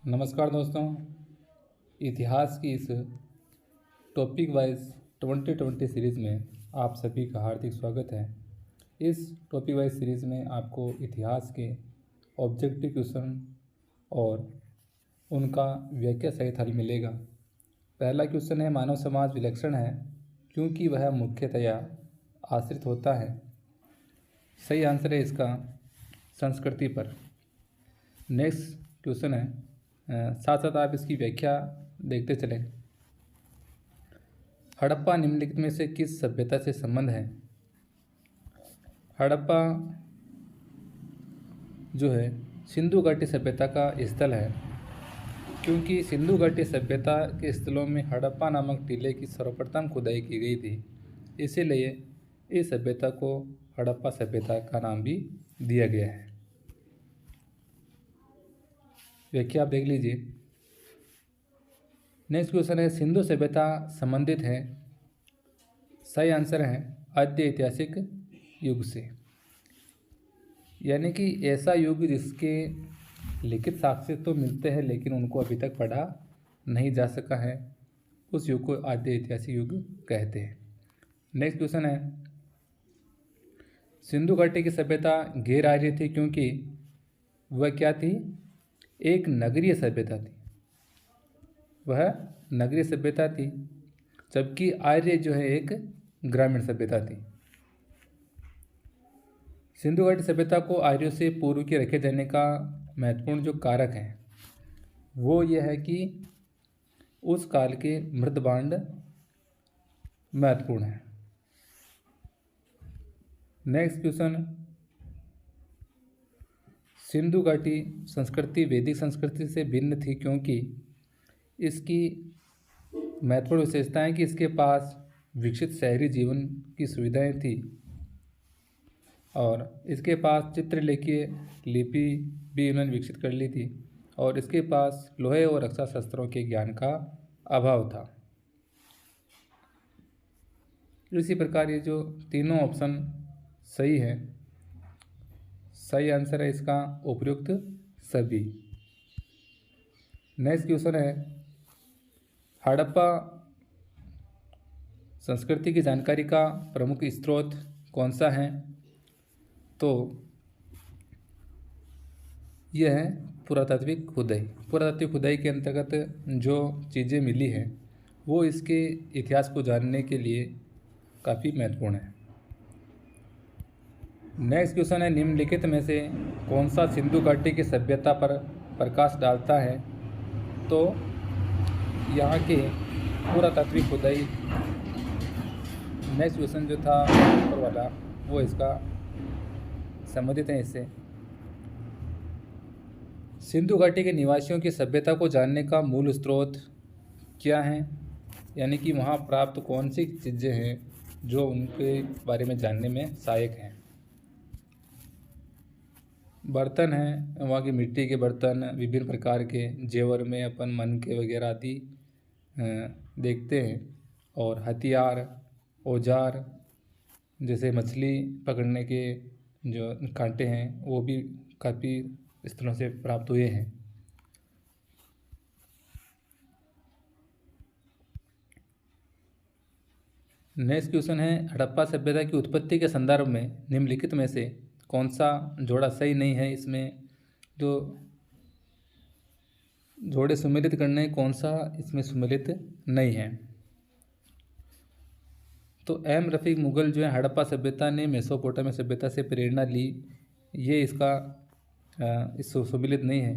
नमस्कार दोस्तों। इतिहास की इस टॉपिक वाइज 2020 सीरीज़ में आप सभी का हार्दिक स्वागत है। इस टॉपिक वाइज सीरीज़ में आपको इतिहास के ऑब्जेक्टिव क्वेश्चन और उनका व्याख्या सहित हल मिलेगा। पहला क्वेश्चन है, मानव समाज विलक्षण है क्योंकि वह मुख्यतया आश्रित होता है। सही आंसर है इसका संस्कृति पर। नेक्स्ट क्वेश्चन है, साथ साथ आप इसकी व्याख्या देखते चलें। हड़प्पा निम्नलिखित में से किस सभ्यता से संबंध है? हड़प्पा जो है सिंधु घाटी सभ्यता का स्थल है, क्योंकि सिंधु घाटी सभ्यता के स्थलों में हड़प्पा नामक टीले की सर्वप्रथम खुदाई की गई थी। इसीलिए इस सभ्यता को हड़प्पा सभ्यता का नाम भी दिया गया है। व्याख्या आप देख लीजिए। नेक्स्ट क्वेश्चन है, सिंधु सभ्यता संबंधित है। सही आंसर है आद्य ऐतिहासिक युग से, यानी कि ऐसा युग जिसके लिखित साक्ष्य तो मिलते हैं लेकिन उनको अभी तक पढ़ा नहीं जा सका है, उस युग को आद्य ऐतिहासिक युग कहते हैं। नेक्स्ट क्वेश्चन है, सिंधु घाटी की सभ्यता गैर आर्य थी क्योंकि वह क्या थी? एक नगरीय सभ्यता थी। वह नगरीय सभ्यता थी, जबकि आर्य जो है एक ग्रामीण सभ्यता थी। सिंधु घाटी सभ्यता को आर्यों से पूर्व के रखे जाने का महत्वपूर्ण जो कारक है वो यह है कि उस काल के मृदभांड महत्वपूर्ण है। नेक्स्ट क्वेश्चन, सिंधु घाटी संस्कृति वैदिक संस्कृति से भिन्न थी क्योंकि इसकी महत्वपूर्ण विशेषताएं कि इसके पास विकसित शहरी जीवन की सुविधाएं थी और इसके पास चित्रलेखीय लिपि भी उन्होंने विकसित कर ली थी और इसके पास लोहे और रक्षा शस्त्रों के ज्ञान का अभाव था। इसी प्रकार ये जो तीनों ऑप्शन सही है, सही आंसर है इसका उपयुक्त सभी। नेक्स्ट क्वेश्चन है, हड़प्पा संस्कृति की जानकारी का प्रमुख स्रोत कौन सा है? तो यह है पुरातात्विक खुदाई। पुरातात्विक खुदाई के अंतर्गत जो चीज़ें मिली हैं वो इसके इतिहास को जानने के लिए काफ़ी महत्वपूर्ण है। नेक्स्ट क्वेश्चन है, निम्नलिखित में से कौन सा सिंधु घाटी की सभ्यता पर प्रकाश डालता है? तो यहाँ के पुरातात्विक खुदाई, नेक्स्ट क्वेश्चन जो था ऊपर वाला वो इसका संबंधित है इससे। सिंधु घाटी के निवासियों की सभ्यता को जानने का मूल स्रोत क्या है? यानी कि वहाँ प्राप्त कौन सी चीज़ें हैं जो उनके बारे में जानने में सहायक हैं। बर्तन हैं, वहाँ की मिट्टी के बर्तन, विभिन्न प्रकार के जेवर में अपन मन के वगैरह आदि देखते हैं, और हथियार, औजार, जैसे मछली पकड़ने के जो कांटे हैं वो भी काफ़ी स्थलों से प्राप्त हुए हैं। नेक्स्ट क्वेश्चन है, हड़प्पा सभ्यता की उत्पत्ति के संदर्भ में निम्नलिखित में से कौन सा जोड़ा सही नहीं है? इसमें जो जोड़े सुमेलित करने, कौन सा इसमें सुमेलित नहीं है? तो एम रफ़ीक मुगल जो है, हड़प्पा सभ्यता ने मेसोपोटामिया सभ्यता से प्रेरणा ली, ये इसका इस सुमेलित नहीं है।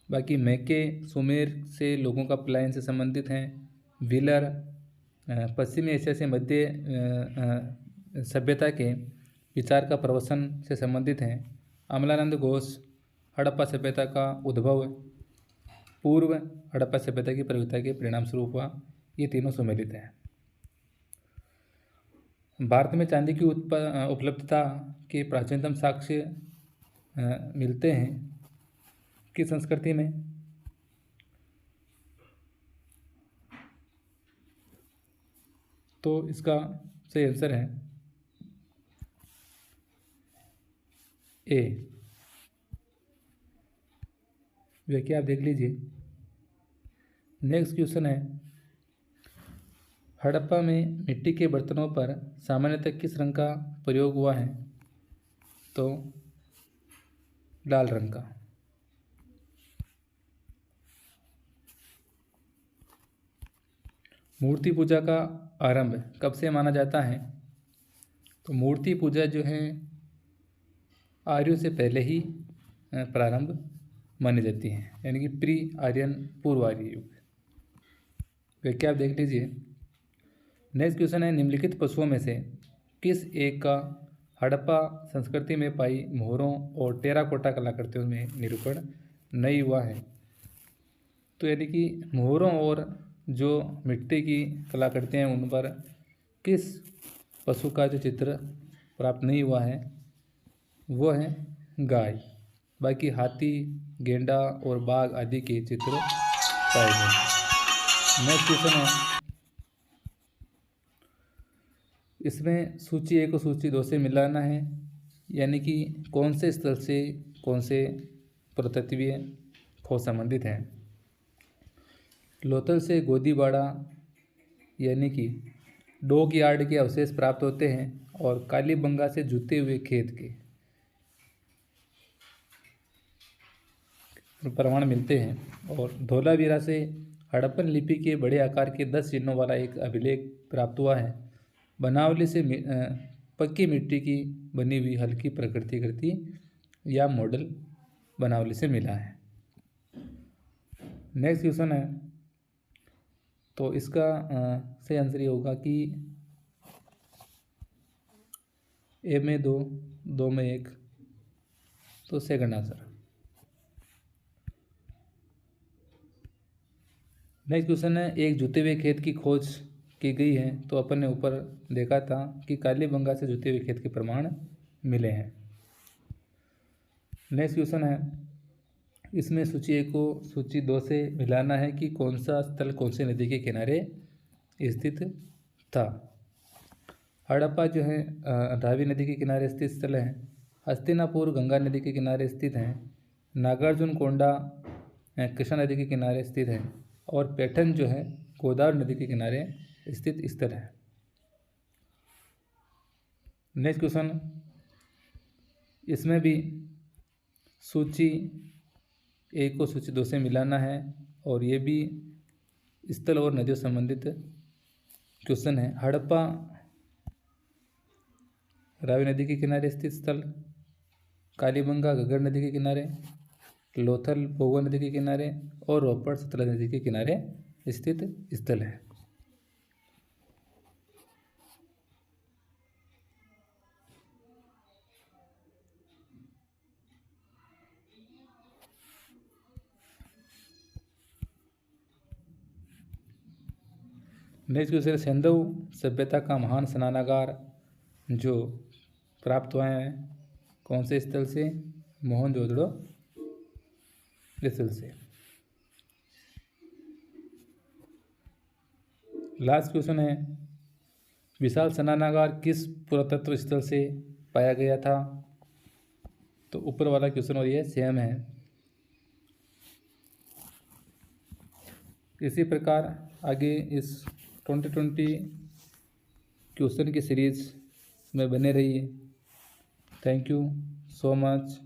बाकी मैके सुमेर से लोगों का पलायन से संबंधित हैं। व्हीलर पश्चिमी एशिया से मध्य सभ्यता के विचार का प्रवसन से संबंधित हैं। अमलानंद घोष हड़प्पा सभ्यता का उद्भव पूर्व हड़प्पा सभ्यता की प्रवृत्ति के परिणाम स्वरूप हुआ। ये तीनों सुमेलित हैं। भारत में चांदी की उपलब्धता के प्राचीनतम साक्ष्य मिलते हैं किस संस्कृति में? तो इसका सही आंसर है ए, व्याख्या आप देख लीजिए। नेक्स्ट क्वेश्चन है, हड़प्पा में मिट्टी के बर्तनों पर सामान्यतः किस रंग का प्रयोग हुआ है? तो लाल रंग का। मूर्ति पूजा का आरंभ कब से माना जाता है? तो मूर्ति पूजा जो है आर्यों से पहले ही प्रारंभ मानी जाती है, यानी कि प्री आर्यन, पूर्व आर्य युग। व्याख्या आप देख लीजिए। नेक्स्ट क्वेश्चन है, निम्नलिखित पशुओं में से किस एक का हड़प्पा संस्कृति में पाई मोहरों और टेराकोटा कलाकृतियों में निरूपण नहीं हुआ है? तो यानी कि मोहरों और जो मिट्टी की कलाकृतियाँ हैं उन पर किस पशु का जो चित्र प्राप्त नहीं हुआ है वो है गाय। बाकी हाथी, गेंडा और बाघ आदि के चित्र पाए गए। नेक्स्ट क्वेश्चन है, इसमें सूची 1 को सूची 2 से मिलाना है, यानी कि कौन से स्थल से कौन से पुरातत्वीय खोज संबंधित हैं। लोथल से गोदीबाड़ा यानी कि डॉक यार्ड के अवशेष प्राप्त होते हैं और कालीबंगा से जुते हुए खेत के प्रमाण मिलते हैं। और धोलावीरा से हड़प्पन लिपि के बड़े आकार के 10 चिन्हों वाला एक अभिलेख प्राप्त हुआ है। बनावली से पक्की मिट्टी की बनी हुई हल्की प्रकृति या मॉडल बनावली से मिला है। नेक्स्ट क्वेश्चन है, तो इसका सही आंसर ये होगा कि ए में 2, 2 में 1, तो सेकंड आंसर। नेक्स्ट क्वेश्चन है, एक जुते हुए खेत की खोज की गई है। तो अपन ने ऊपर देखा था कि कालीबंगा से जुते हुए खेत के प्रमाण मिले हैं। नेक्स्ट क्वेश्चन है, इसमें सूची 1 को सूची 2 से मिलाना है कि कौन सा स्थल कौन से नदी के किनारे स्थित था। हड़प्पा जो है रावी नदी के किनारे स्थित स्थल है। हस्तिनापुर गंगा नदी के किनारे स्थित है। नागार्जुन कोंडा कृष्णा नदी के किनारे स्थित है। और पैठन जो है गोदावरी नदी के किनारे स्थित स्थल है। नेक्स्ट क्वेश्चन, इसमें भी सूची 1 को सूची 2 से मिलाना है और ये भी स्थल और नदियों संबंधित क्वेश्चन है। हड़प्पा रावी नदी के किनारे स्थित स्थल, कालीबंगा घग्गर नदी के किनारे, लोथल भोगवा नदी के किनारे और रोपड़ सतलज नदी के किनारे स्थित स्थल है। नेक्स्ट क्वेश्चन, सिंधु सभ्यता का महान स्नानागार जो प्राप्त हुआ है कौन से स्थल से? मोहनजोदड़ो स्थल से। लास्ट क्वेश्चन है, विशाल स्नानागार किस पुरातत्व स्थल से पाया गया था? तो ऊपर वाला क्वेश्चन और ये सेम है। इसी प्रकार आगे इस 2020 क्वेश्चन की सीरीज में बने रहिए। Thank you so much.